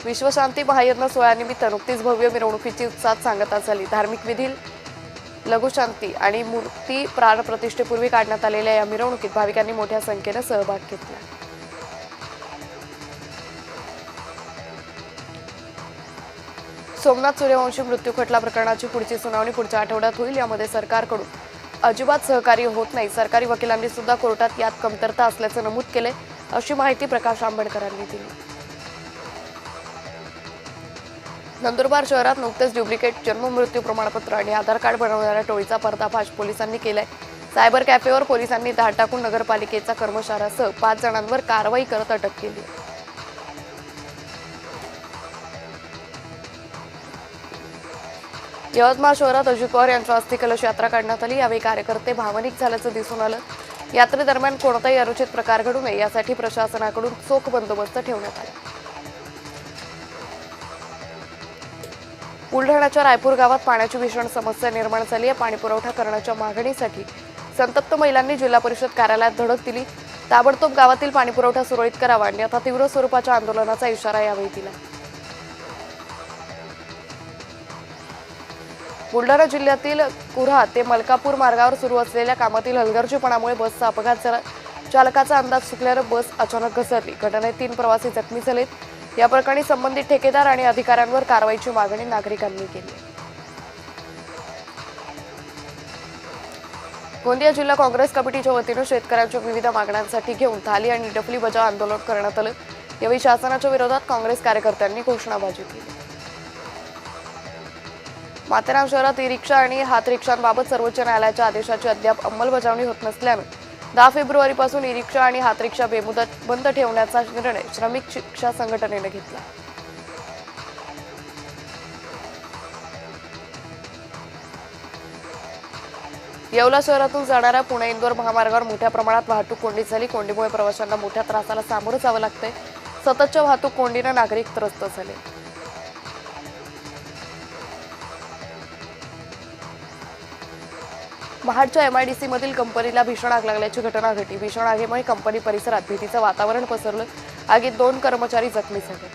विश्वशांती महायज्ञ सोहळ्यानिमित्त नुकतीच भव्य मिरवणुकीची उत्साहात सांगता झाली। धार्मिक विधी, लघुशांती आणि मूर्ती प्राणप्रतिष्ठेपूर्वी काढण्यात आलेल्या या मिरवणुकीत भाविकांनी मोठ्या संख्येने सहभाग घेतला। सोमनाथ सूर्यवंशी मृत्यू खटला प्रकरणाची पुढची सुनावणी पुढच्या आठवड्यात होईल। यामध्ये सरकारकडून अजिबात सहकार्य होत नाही। सरकारी वकिलांनी सुद्धा कोर्टात यात कमतरता असल्याचे नमूद केले, अशी माहिती प्रकाश आंबेडकरांनी दिली। नंदुरबार शहरात नुकतेच डुप्लिकेट जन्म मृत्यू प्रमाणपत्र आणि आधार कार्ड बनवणाऱ्या टोळीचा पर्दाफाश पोलिसांनी केलाय। सायबर कॅफेवर पोलिसांनी धाड टाकून नगरपालिकेचा कर्मचाऱ्यासह 5 जणांवर कारवाई करत अटक केली। यवतमाळ शहरात अजित पवार यांच्या अस्थि कलश यात्रा काढण्यात आली। यावेळी कार्यकर्ते भावनिक झाल्याचं दिसून आलं। यात्रेदरम्यान कोणताही अनुचित प्रकार घडू नये यासाठी प्रशासनाकडून चोख बंदोबस्त ठेवण्यात आला। बुलढाण्याच्या रायपूर गावात पाण्याची भीषण समस्या निर्माण झाली आहे। पाणी पुरवठा करण्याच्या मागणीसाठी संतप्त महिलांनी जिल्हा परिषद कार्यालयात धडक दिली। ताबडतोब गावातील पाणी पुरवठा सुरळीत करावा अन्यथा तीव्र स्वरूपाच्या आंदोलनाचा इशारा यावेळी दिला। बुलढाणा जिल्ह्यातील कुऱ्हा ते मलकापूर मार्गावर सुरू असलेल्या कामातील हलगर्जीपणामुळे बसचा अपघात झाला। चालकाचा अंदाज चुकल्यानं बस अचानक घसरली। घटनेत 3 प्रवासी जखमी झालेत। या प्रकरणी संबंधित ठेकेदार आणि अधिकाऱ्यांवर कारवाईची मागणी नागरिकांनी केली। गोंदिया जिल्हा काँग्रेस कमिटीच्या वतीने शेतकऱ्यांच्या विविध मागण्यांसाठी घेऊन थाली आणि डफली बजाव आंदोलन करण्यात आलं। यावेळी शासनाच्या विरोधात काँग्रेस कार्यकर्त्यांनी घोषणाबाजी केली। माथेरान शहरात ई-रिक्षा आणि हात रिक्षांबाबत सर्वोच्च न्यायालयाच्या आदेशाची अद्याप अंमलबजावणी होत नसल्यानं 10 फेब्रुवारीपासून ई-रिक्षा आणि हात रिक्षा बेमुदत बंद ठेवण्याचा निर्णय श्रमिक शिक्षा संघटनेने घेतला। येवला शहरातून जाणाऱ्या पुणे-इंदोर महामार्गावर मोठ्या प्रमाणात वाहतूक कोंडी झाली। कोंडीमुळे प्रवाशांना मोठ्या त्रासाला सामोरं जावं लागतंय। सततच्या वाहतूक कोंडीने नागरिक त्रस्त झाले। महाडच्या MIDC मधील कंपनीला भीषण आग लागल्याची घटना घडली। भीषण आगीमुळे कंपनी परिसरात भीतीचं वातावरण पसरलं। आगीत 2 कर्मचारी जखमी झाले।